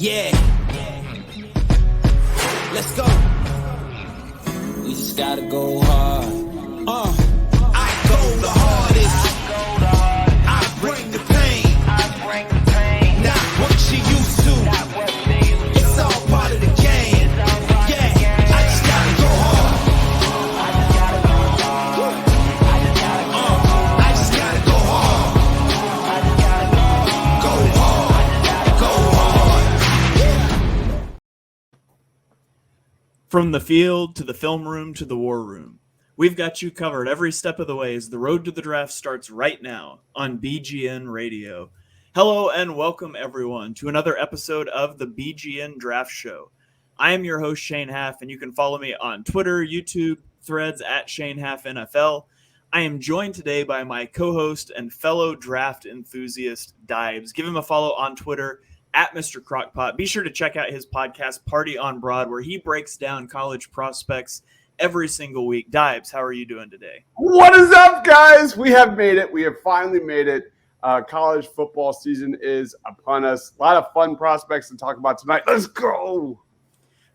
Yeah. Let's go. We just gotta go hard. I go the hardest. I bring the pain. Not what you used to. It's all part of the game. Yeah. I just gotta go hard. I just gotta go hard. Go hard. Go hard. From the field to the film room to the war room, we've got you covered every step of the way as the road to the draft starts right now on BGN Radio. Hello and welcome everyone to another episode of the BGN Draft Show. I am your host Shane Haff, and you can follow me on Twitter, YouTube, Threads at Shane Haff NFL. I am joined today by my co-host and fellow draft enthusiast Dibes. Give him a follow on Twitter at Mr. Crockpot. Be sure to check out his podcast, Party on Broad, where he breaks down college prospects every single week. Dibes, how are you doing today? What is up, guys? We have made it. We have finally made it. College football season is upon us. A lot of fun prospects to talk about tonight. Let's go.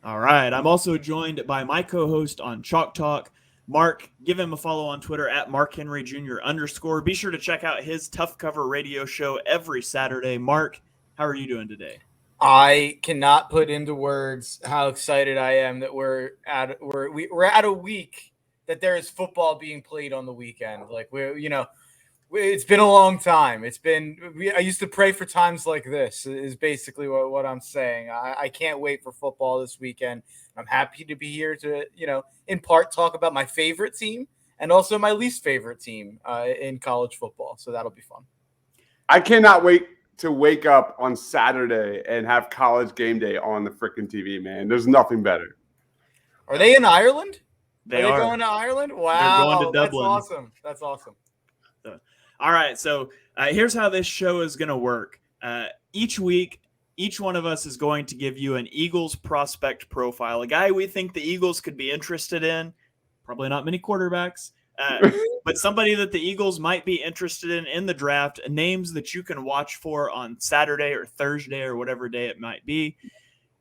All right. I'm also joined by my co-host on Chalk Talk, Mark. Give him a follow on Twitter at MarkHenryJr_. Be sure to check out his Tough Cover radio show every Saturday. Mark, how are you doing today? I cannot put into words how excited I am that we're at a week that there is football being played on the weekend. Like it's been a long time. I used to pray for times like this is basically what I'm saying. I can't wait for football this weekend. I'm happy to be here to, in part talk about my favorite team and also my least favorite team in college football. So that'll be fun. I cannot wait to wake up on Saturday and have college game day on the freaking TV, man. There's nothing better. Are they in Ireland? They are going to Ireland? Wow. They're going to Dublin. That's awesome. All right. So here's how this show is going to work. Each week, each one of us is going to give you an Eagles prospect profile, a guy we think the Eagles could be interested in. Probably not many quarterbacks. But somebody that the Eagles might be interested in the draft, names that you can watch for on Saturday or Thursday or whatever day it might be.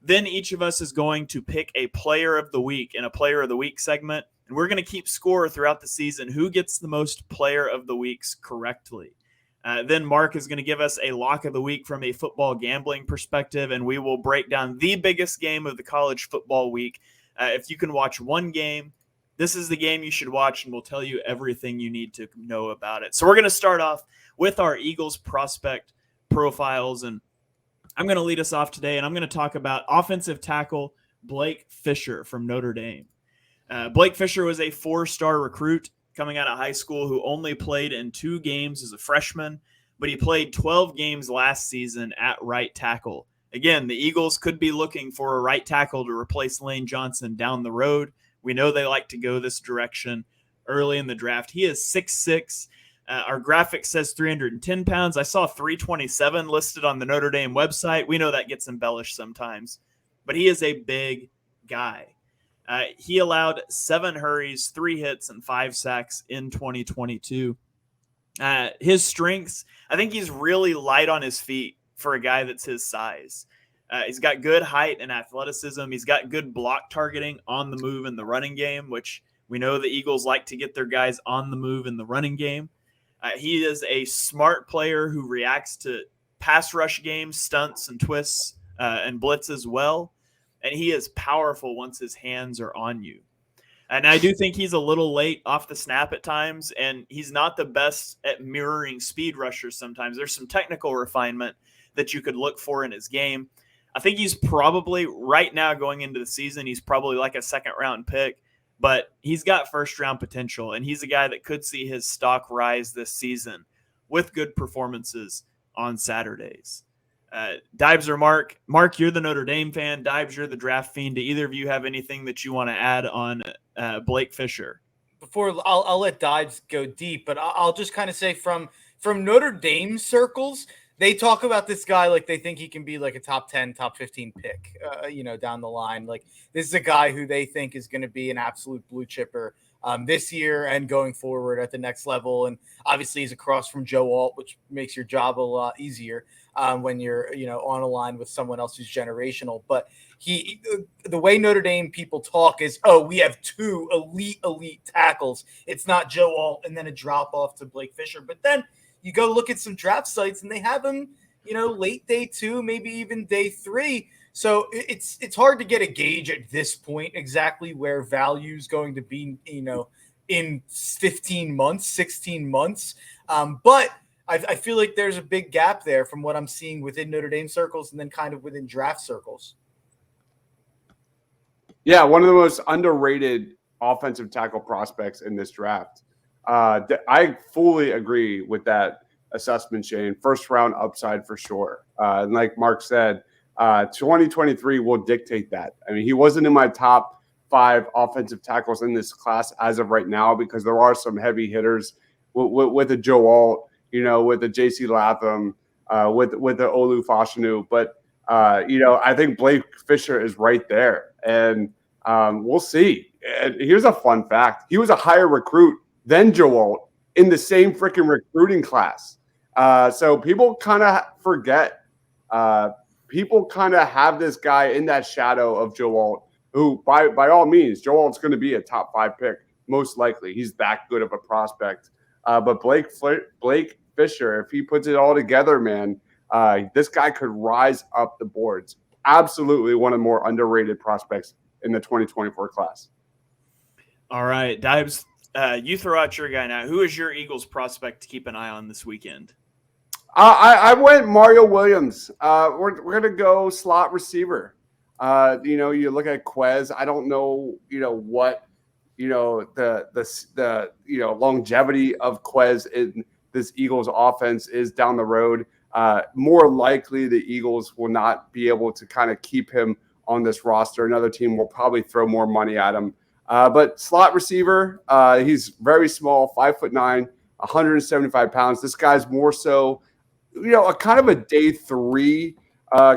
Then each of us is going to pick a player of the week in a player of the week segment, and we're going to keep score throughout the season who gets the most player of the weeks correctly. Then Mark is going to give us a lock of the week from a football gambling perspective, and we will break down the biggest game of the college football week. If you can watch one game, this is the game you should watch, and we'll tell you everything you need to know about it. So we're going to start off with our Eagles prospect profiles, and I'm going to lead us off today, and I'm going to talk about offensive tackle Blake Fisher from Notre Dame. Blake Fisher was a 4-star recruit coming out of high school who only played in 2 games as a freshman, but he played 12 games last season at right tackle. Again, the Eagles could be looking for a right tackle to replace Lane Johnson down the road. We know they like to go this direction early in the draft. He is 6'6". Our graphic says 310 pounds. I saw 327 listed on the Notre Dame website. We know that gets embellished sometimes, but he is a big guy. He allowed 7 hurries, 3 hits, and 5 sacks in 2022. His strengths, I think he's really light on his feet for a guy that's his size. He's got good height and athleticism. He's got good block targeting on the move in the running game, which we know the Eagles like to get their guys on the move in the running game. He is a smart player who reacts to pass rush games, stunts and twists, and blitz as well. And he is powerful once his hands are on you. And I do think he's a little late off the snap at times, and he's not the best at mirroring speed rushers sometimes. There's some technical refinement that you could look for in his game. I think he's probably, right now going into the season, he's probably like a second-round pick, but he's got first-round potential, and he's a guy that could see his stock rise this season with good performances on Saturdays. Dibes or Mark? Mark, you're the Notre Dame fan. Dibes, you're the draft fiend. Do either of you have anything that you want to add on Blake Fisher? Before I'll let Dibes go deep, but I'll just kind of say from Notre Dame circles, they talk about this guy like they think he can be like a top 10, top 15 pick, down the line. Like this is a guy who they think is going to be an absolute blue chipper this year and going forward at the next level. And obviously he's across from Joe Alt, which makes your job a lot easier when you're, on a line with someone else who's generational. But the way Notre Dame people talk is, oh, we have two elite tackles. It's not Joe Alt and then a drop off to Blake Fisher. But then you go look at some draft sites and they have him, late day 2, maybe even day 3. So it's hard to get a gauge at this point exactly where value is going to be, in 15 months, 16 months. But I feel like there's a big gap there from what I'm seeing within Notre Dame circles and then kind of within draft circles. Yeah, one of the most underrated offensive tackle prospects in this draft. I fully agree with that assessment, Shane. First round upside for sure. And like Mark said, 2023 will dictate that. I mean, he wasn't in my top 5 offensive tackles in this class as of right now because there are some heavy hitters with a Joe Alt, with a JC Latham, with the Olu Fashanu. But, I think Blake Fisher is right there. And we'll see. And here's a fun fact. He was a higher recruit than Joe Alt in the same freaking recruiting class. So people kind of forget. People kind of have this guy in that shadow of Joe Alt, who by all means, Joe Alt's going to be a top 5 pick, most likely. He's that good of a prospect. But Blake Fisher, if he puts it all together, man, this guy could rise up the boards. Absolutely one of the more underrated prospects in the 2024 class. All right, Dibes, you throw out your guy now. Who is your Eagles prospect to keep an eye on this weekend? I went Mario Williams. We're going to go slot receiver. You look at Quez. I don't know, what, the longevity of Quez in this Eagles offense is down the road. More likely the Eagles will not be able to kind of keep him on this roster. Another team will probably throw more money at him. But slot receiver, he's very small, 5'9", 175 pounds. This guy's more so, a kind of a day 3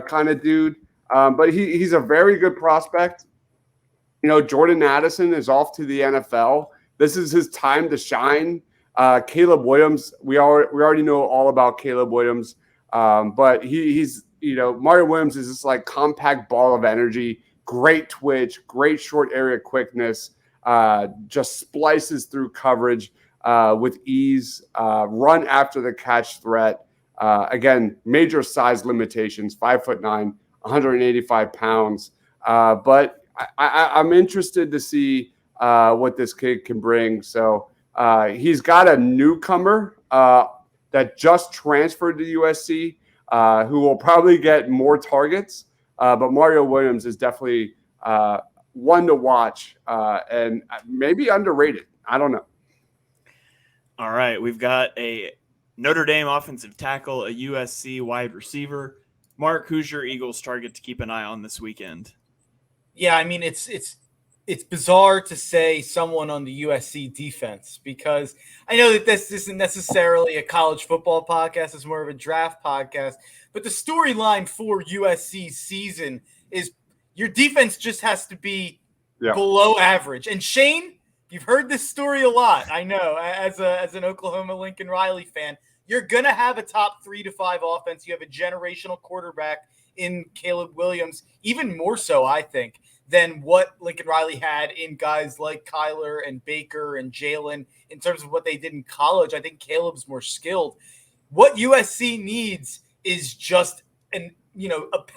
kind of dude. But he's a very good prospect. Jordan Addison is off to the NFL. This is his time to shine. Caleb Williams, we already know all about Caleb Williams. But he's Mario Williams is this like compact ball of energy, great twitch, great short area quickness, just splices through coverage with ease, run after the catch threat. Again, major size limitations, 5'9", 185 pounds. But I'm interested to see what this kid can bring. So he's got a newcomer that just transferred to USC, who will probably get more targets. But Mario Williams is definitely one to watch and maybe underrated. I don't know. All right, we've got a Notre Dame offensive tackle, a USC wide receiver. Mark, who's your Eagles target to keep an eye on this weekend? Yeah, I mean, it's bizarre to say someone on the USC defense because I know that this isn't necessarily a college football podcast. It's more of a draft podcast. But the storyline for USC's season is your defense just has to be below average. And Shane, you've heard this story a lot. I know, as an Oklahoma Lincoln Riley fan, you're going to have a top 3 to 5 offense. You have a generational quarterback in Caleb Williams, even more so, I think, than what Lincoln Riley had in guys like Kyler and Baker and Jalen in terms of what they did in college. I think Caleb's more skilled. What USC needs is just a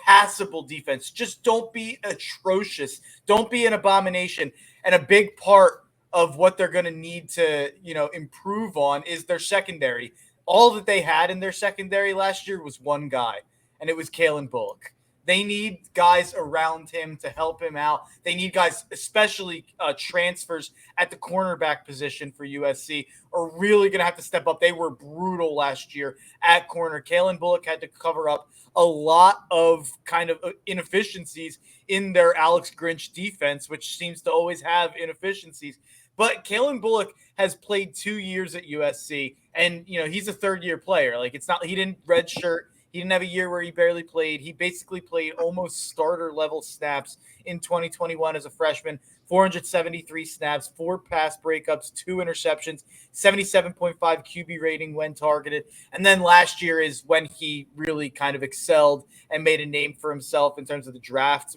passable defense. Just don't be atrocious. Don't be an abomination. And a big part of what they're going to need to, improve on is their secondary. All that they had in their secondary last year was one guy, and it was Kalen Bullock. They need guys around him to help him out. They need guys, especially transfers at the cornerback position for USC, are really going to have to step up. They were brutal last year at corner. Kalen Bullock had to cover up a lot of kind of inefficiencies in their Alex Grinch defense, which seems to always have inefficiencies. But Kalen Bullock has played 2 years at USC, and he's a third-year player. Like, it's not he didn't redshirt. He didn't have a year where he barely played. He basically played almost starter level snaps in 2021 as a freshman. 473 snaps, 4 pass breakups, 2 interceptions, 77.5 QB rating when targeted. And then last year is when he really kind of excelled and made a name for himself in terms of the draft,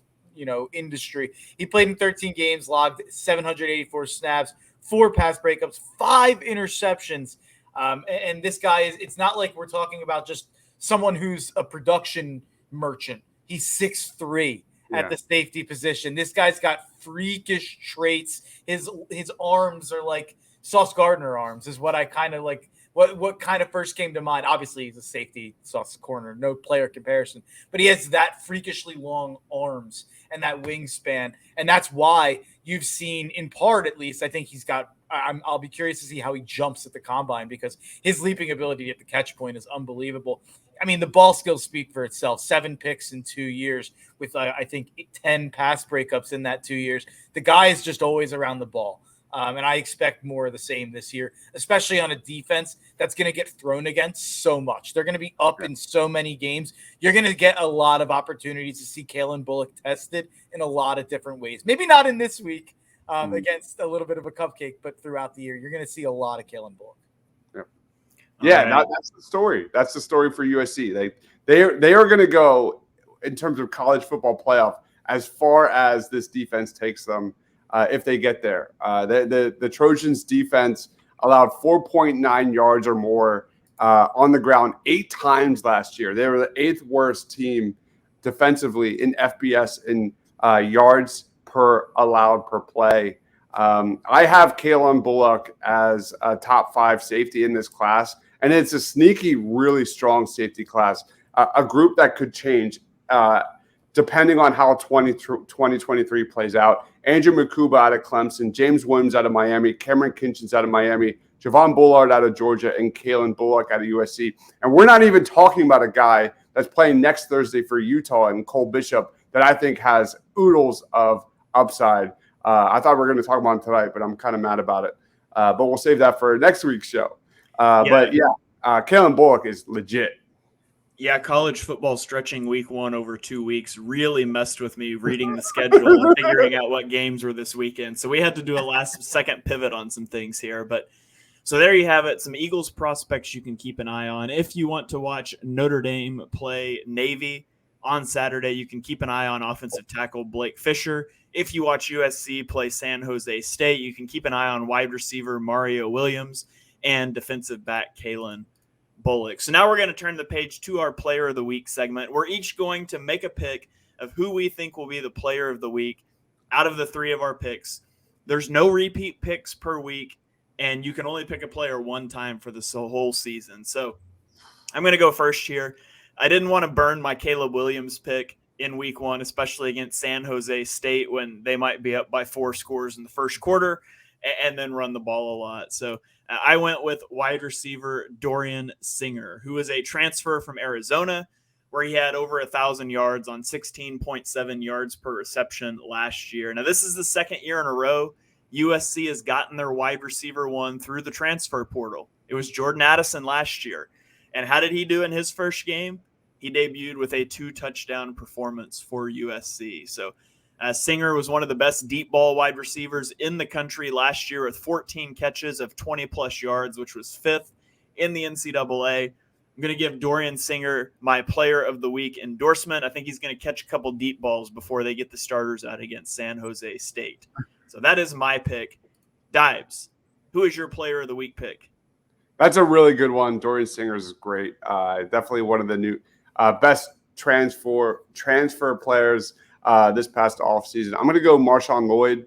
industry. He played in 13 games, logged 784 snaps, 4 pass breakups, 5 interceptions. And this guy it's not like we're talking about just someone who's a production merchant. He's 6'3" at the safety position. This guy's got freakish traits. His arms are like Sauce Gardner arms is what I kind of like. What kind of first came to mind? Obviously, he's a safety, Sauce corner, no player comparison. But he has that freakishly long arms and that wingspan. And that's why you've seen, in part at least, I think he's got – I'll be curious to see how he jumps at the combine because his leaping ability at the catch point is unbelievable. I mean, the ball skills speak for itself. 7 picks in 2 years with, I think, 10 pass breakups in that 2 years. The guy is just always around the ball. And I expect more of the same this year, especially on a defense that's going to get thrown against so much. They're going to be up in so many games. You're going to get a lot of opportunities to see Kalen Bullock tested in a lot of different ways. Maybe not in this week against a little bit of a cupcake, but throughout the year, you're going to see a lot of Kalen Bullock. Yeah, that's the story. That's the story for USC. They are going to go in terms of college football playoff as far as this defense takes them. If they get there, the Trojans defense allowed 4.9 yards or more on the ground 8 times last year. They were the 8th worst team defensively in FBS in yards per allowed per play. I have Kalen Bullock as a top 5 safety in this class, and it's a sneaky, really strong safety class, a group that could change depending on how 2023 plays out. Andrew Makuba out of Clemson, James Williams out of Miami, Cameron Kinchens out of Miami, Javon Bullard out of Georgia, and Kalen Bullock out of USC. And we're not even talking about a guy that's playing next Thursday for Utah and Cole Bishop that I think has oodles of upside. I thought we were going to talk about him tonight, but I'm kind of mad about it. But we'll save that for next week's show. But Kalen Bullock is legit. Yeah, college football stretching week 1 over 2 weeks really messed with me reading the schedule and figuring out what games were this weekend. So we had to do a last-second pivot on some things here. But so there you have it, some Eagles prospects you can keep an eye on. If you want to watch Notre Dame play Navy on Saturday, you can keep an eye on offensive tackle Blake Fisher. If you watch USC play San Jose State, you can keep an eye on wide receiver Mario Williams and defensive back Kalen Bullock. So now we're going to turn the page to our Player of the Week segment. We're each going to make a pick of who we think will be the Player of the Week out of the 3 of our picks. There's no repeat picks per week, and you can only pick a player one time for the whole season. So I'm going to go first here. I didn't want to burn my Caleb Williams pick in week 1, especially against San Jose State when they might be up by 4 scores in the first quarter and then run the ball a lot. So I went with wide receiver Dorian Singer, who is a transfer from Arizona, where he had over 1,000 yards on 16.7 yards per reception last year. Now, this is the second year in a row USC has gotten their wide receiver 1 through the transfer portal. It was Jordan Addison last year. And how did he do in his first game? He debuted with a 2-touchdown performance for USC. So Singer was one of the best deep ball wide receivers in the country last year with 14 catches of 20-plus yards, which was 5th in the NCAA. I'm going to give Dorian Singer my Player of the Week endorsement. I think he's going to catch a couple deep balls before they get the starters out against San Jose State. So that is my pick. Dives, who is your Player of the Week pick? That's a really good one. Dorian Singer is great. Definitely one of the new best transfer players this past offseason. I'm going to go Marshawn Lloyd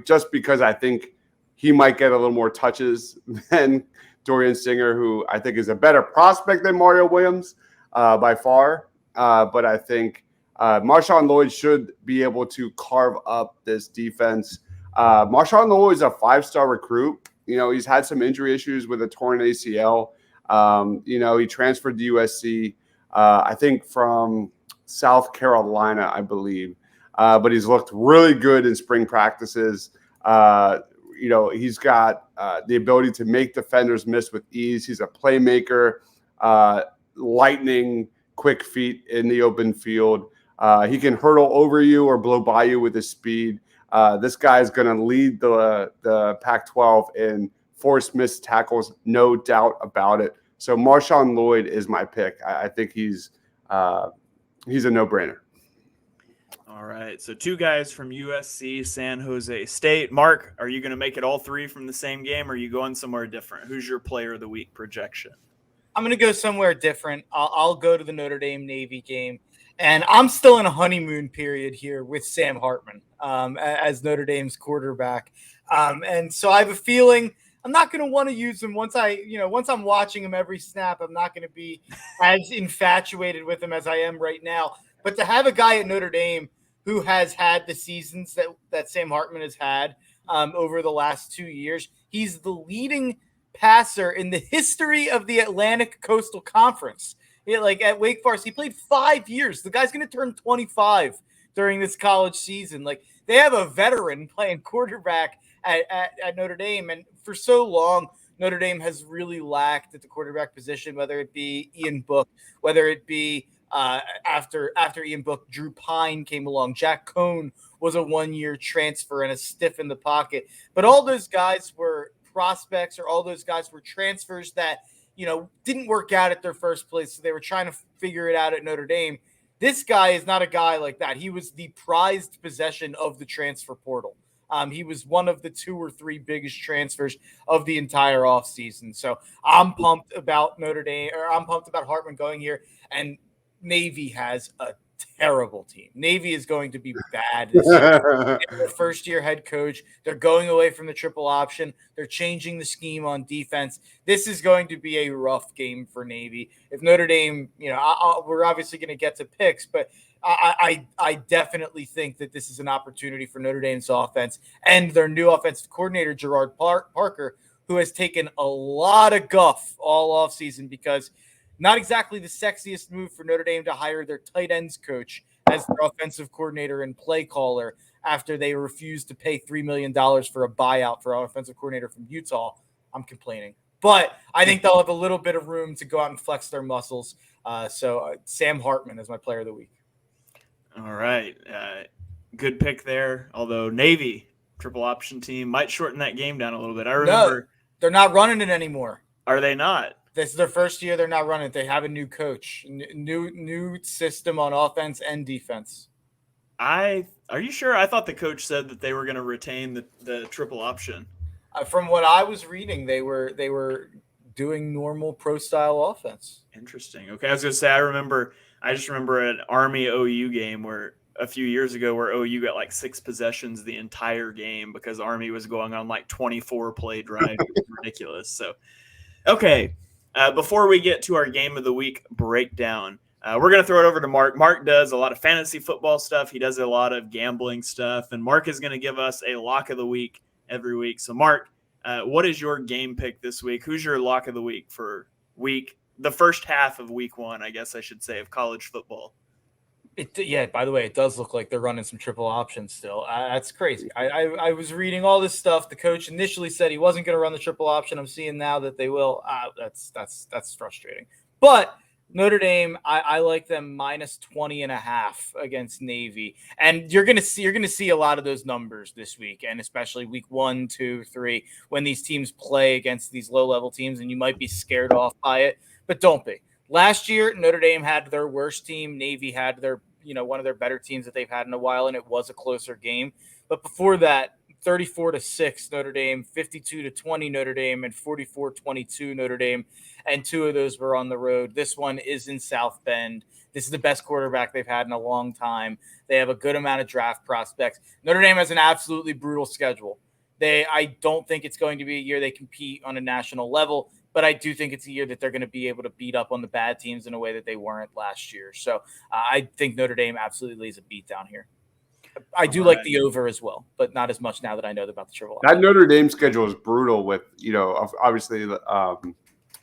just because I think he might get a little more touches than Dorian Singer, who I think is a better prospect than Mario Williams by far. But I think Marshawn Lloyd should be able to carve up this defense. Marshawn Lloyd is a 5-star recruit. You know, he's had some injury issues with a torn ACL. He transferred to USC, I think from South Carolina, I believe. But he's looked really good in spring practices. He's got the ability to make defenders miss with ease. He's a playmaker. lightning quick feet in the open field. He can hurdle over you or blow by you with his speed. This guy is going to lead the Pac-12 in forced missed tackles, no doubt about it. So Marshawn Lloyd is my pick. I think he's a no-brainer. All right, so 2 guys from USC, San Jose State. Mark, are you going to make it all 3 from the same game, or are you going somewhere different? Who's your player of the week projection? I'm going to go somewhere different. I'll go to the Notre Dame Navy game. And I'm still in a honeymoon period here with Sam Hartman as Notre Dame's quarterback. And so I have a feeling I'm not going to want to use him once I'm watching him every snap. I'm not going to be as infatuated with him as I am right now. But to have a guy at Notre Dame who has had the seasons that Sam Hartman has had over the last 2 years, he's the leading passer in the history of the Atlantic Coastal Conference. Like at Wake Forest, he played 5 years. The guy's going to turn 25 during this college season. Like, they have a veteran playing quarterback at Notre Dame. And for so long, Notre Dame has really lacked at the quarterback position, whether it be Ian Book, whether it be after Ian Book, Drew Pine came along. Jack Cohn was a 1-year transfer and a stiff in the pocket. But all those guys were prospects, or all those guys were transfers that, didn't work out at their first place. So they were trying to figure it out at Notre Dame. This guy is not a guy like that. He was the prized possession of the transfer portal. He was one of the 2 or 3 biggest transfers of the entire offseason. So I'm pumped about Notre Dame, or I'm pumped about Hartman going here. And Navy has a terrible team. Navy is going to be bad this year. Their first-year head coach. They're going away from the triple option. They're changing the scheme on defense. This is going to be a rough game for Navy. If Notre Dame, we're obviously going to get to picks, but I definitely think that this is an opportunity for Notre Dame's offense and their new offensive coordinator, Gerard Parker, who has taken a lot of guff all offseason because not exactly the sexiest move for Notre Dame to hire their tight ends coach as their offensive coordinator and play caller after they refused to pay $3 million for a buyout for our offensive coordinator from Utah. I'm complaining. But I think they'll have a little bit of room to go out and flex their muscles. So Sam Hartman is my player of the week. All right. Good pick there. Although Navy, triple option team, might shorten that game down a little bit. I remember. No, they're not running it anymore. Are they not? This is their first year. They're not running it. They have a new coach, new system on offense and defense. Are you sure? I thought the coach said that they were going to retain the triple option. From what I was reading, they were doing normal pro style offense. Interesting. Okay, I was going to say I just remember an Army OU game where a few years ago where OU got like 6 possessions the entire game because Army was going on like 24 play drive. It was ridiculous. So, okay. Before we get to our game of the week breakdown, we're going to throw it over to Mark. Mark does a lot of fantasy football stuff. He does a lot of gambling stuff. And Mark is going to give us a lock of the week every week. So, Mark, what is your game pick this week? Who's your lock of the week for the first half of week 1, I guess I should say, of college football? By the way, it does look like they're running some triple options still. That's crazy. I was reading all this stuff. The coach initially said he wasn't going to run the triple option. I'm seeing now that they will. That's frustrating. But Notre Dame, I like them minus 20.5 against Navy. And you're gonna see a lot of those numbers this week, and especially week 1, 2, 3, when these teams play against these low-level teams, and you might be scared off by it, but don't be. Last year, Notre Dame had their worst team. Navy had their, one of their better teams that they've had in a while, and it was a closer game. But before that, 34-6 Notre Dame, 52-20 Notre Dame, and 44-22 Notre Dame. And 2 of those were on the road. This one is in South Bend. This is the best quarterback they've had in a long time. They have a good amount of draft prospects. Notre Dame has an absolutely brutal schedule. I don't think it's going to be a year they compete on a national level, but I do think it's a year that they're going to be able to beat up on the bad teams in a way that they weren't last year. So I think Notre Dame absolutely lays a beat down here. I do like the over as well, but not as much now that I know about the triple. That Notre Dame schedule is brutal with, obviously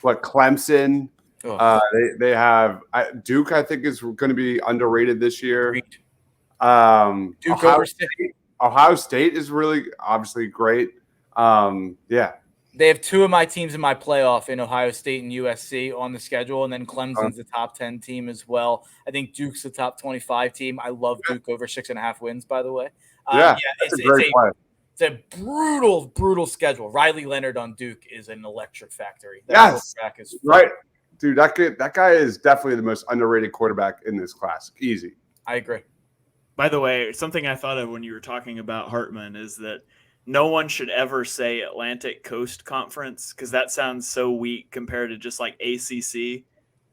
Clemson. They have Duke, I think, is going to be underrated this year. Duke Ohio State is really obviously great. Yeah. They have two of my teams in my playoff in Ohio State and USC on the schedule, and then Clemson's the top 10 team as well. I think Duke's the top 25 team. I love Duke over 6.5 wins, by the way. That's a great play. It's a brutal schedule. Riley Leonard on Duke is an electric factory. Yes, right. Dude, that guy is definitely the most underrated quarterback in this class. Easy. I agree. By the way, something I thought of when you were talking about Hartman is that no one should ever say Atlantic Coast Conference because that sounds so weak compared to just like ACC.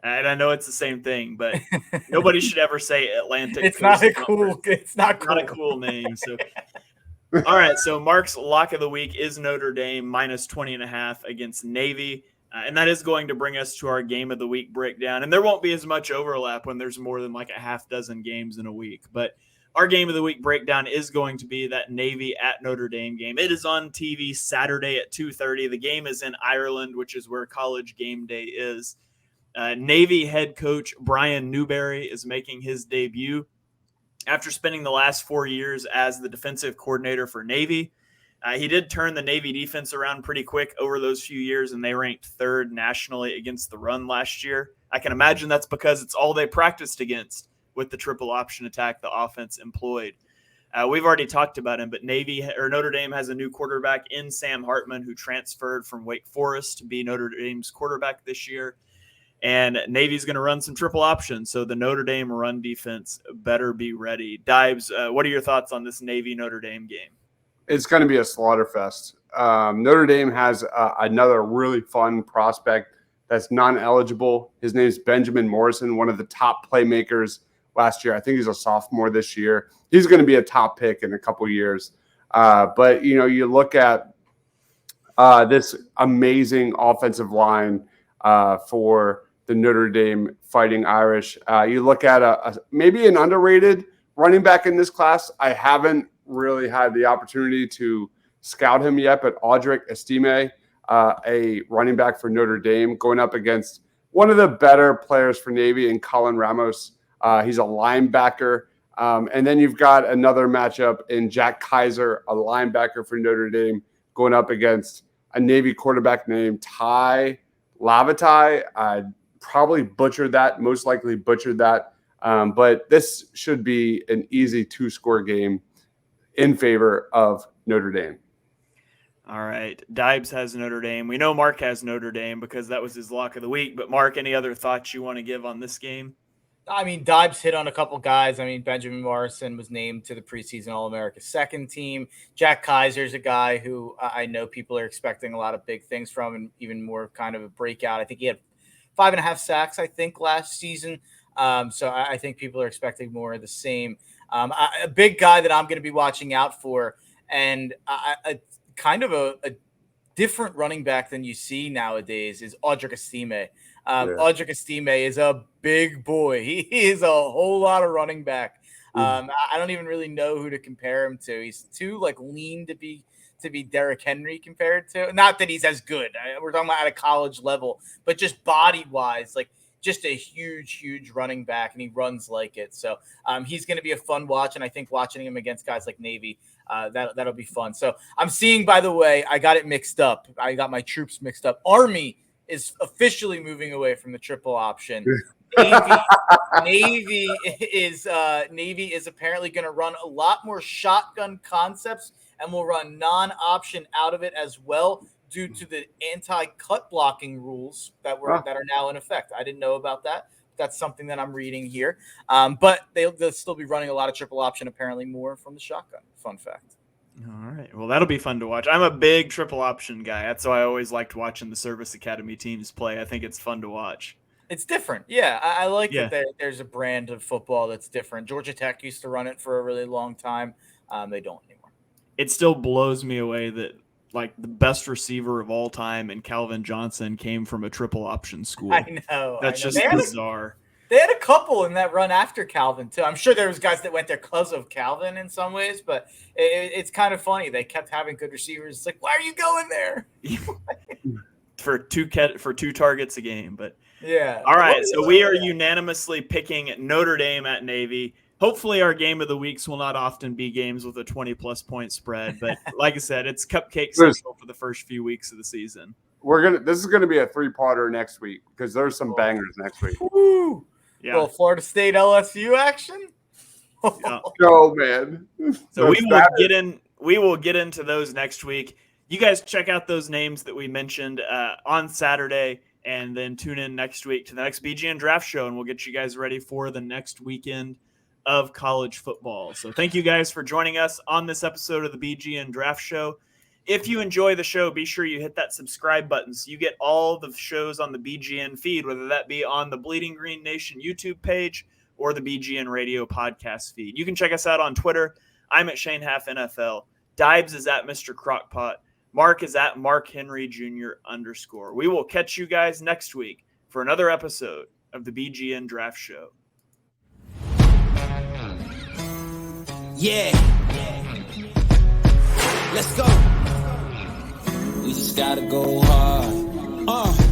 And I know it's the same thing, but nobody should ever say Atlantic It's Coast not a Conference. cool. It's not cool. Not a cool name. So, all right. So Mark's lock of the week is Notre Dame minus 20.5 against Navy. And that is going to bring us to our game of the week breakdown. And there won't be as much overlap when there's more than like a half dozen games in a week. But our game of the week breakdown is going to be that Navy at Notre Dame game. It is on TV Saturday at 2:30. The game is in Ireland, which is where College Game Day is. Navy head coach Brian Newberry is making his debut after spending the last 4 years as the defensive coordinator for Navy. He did turn the Navy defense around pretty quick over those few years, and they ranked third nationally against the run last year. I can imagine that's because it's all they practiced against with the triple option attack the offense employed. We've already talked about him, but Notre Dame has a new quarterback in Sam Hartman who transferred from Wake Forest to be Notre Dame's quarterback this year. And Navy's going to run some triple options, so the Notre Dame run defense better be ready. Dibes, what are your thoughts on this Navy-Notre Dame game? It's going to be a slaughterfest. Notre Dame has another really fun prospect that's non-eligible. His name is Benjamin Morrison, one of the top playmakers last year. I think he's a sophomore this year. He's going to be a top pick in a couple years. But, you look at this amazing offensive line for the Notre Dame Fighting Irish. You look at maybe an underrated running back in this class. I haven't really had the opportunity to scout him yet, but Audric Estime, a running back for Notre Dame, going up against one of the better players for Navy in Colin Ramos. He's a linebacker. And then you've got another matchup in Jack Kaiser, a linebacker for Notre Dame, going up against a Navy quarterback named Ty Lavatai. I probably butchered that, most likely butchered that. But this should be an easy 2-score game in favor of Notre Dame. All right. Dibes has Notre Dame. We know Mark has Notre Dame because that was his lock of the week. But Mark, any other thoughts you want to give on this game? I mean, Dibes hit on a couple guys. I mean, Benjamin Morrison was named to the preseason All-America second team. Jack Kaiser's a guy who I know people are expecting a lot of big things from and even more kind of a breakout. I think he had 5.5 sacks, I think, last season. So I think people are expecting more of the same. A big guy that I'm going to be watching out for, and kind of a different running back than you see nowadays is Audric Estime. Audric Estime is a big boy. He is a whole lot of running back. I don't even really know who to compare him to. He's too lean to be Derrick Henry compared to. Not that he's as good. We're talking about at a college level, but just body wise, just a huge running back, and he runs like it. So he's going to be a fun watch, and I think watching him against guys like Navy, that'll be fun. So I'm seeing, by the way, I got it mixed up. I got my troops mixed up. Army is officially moving away from the triple option. Navy is apparently going to run a lot more shotgun concepts and will run non-option out of it as well, due to the anti-cut blocking rules that are now in effect. I didn't know about that. That's something that I'm reading here. But they'll still be running a lot of triple option, apparently more from the shotgun. Fun fact. All right. Well, that'll be fun to watch. I'm a big triple option guy. That's why I always liked watching the Service Academy teams play. I think it's fun to watch. It's different. Yeah, I like that there's a brand of football that's different. Georgia Tech used to run it for a really long time. They don't anymore. It still blows me away that the best receiver of all time and Calvin Johnson came from a triple option school. I know. That's just bizarre. They had a couple in that run after Calvin, too. I'm sure there was guys that went there because of Calvin in some ways, but it's kind of funny. They kept having good receivers. It's like, why are you going there? for two targets a game. But yeah. All right, so we are unanimously picking Notre Dame at Navy. hopefully our game of the weeks will not often be games with a 20+ point spread. But like I said, it's cupcake central for the first few weeks of the season. This is gonna be a 3-parter next week because there's some bangers next week. Woo! Yeah. Little Florida State LSU action. Yeah. Go, man. So we will get into those next week. You guys check out those names that we mentioned on Saturday, and then tune in next week to the next BGN draft show, and we'll get you guys ready for the next weekend of college football. So thank you guys for joining us on this episode of the BGN draft show. If you enjoy the show, be sure you hit that subscribe button so you get all the shows on the BGN feed, whether that be on the Bleeding Green Nation YouTube page or the BGN Radio podcast feed. You can check us out on Twitter. I'm at Shane Half NFL. Dibes is at Mr. Crockpot. Mark is at Mark Henry Jr. _ We will catch you guys next week for another episode of the BGN Draft Show. Yeah. Let's go. We just gotta go hard.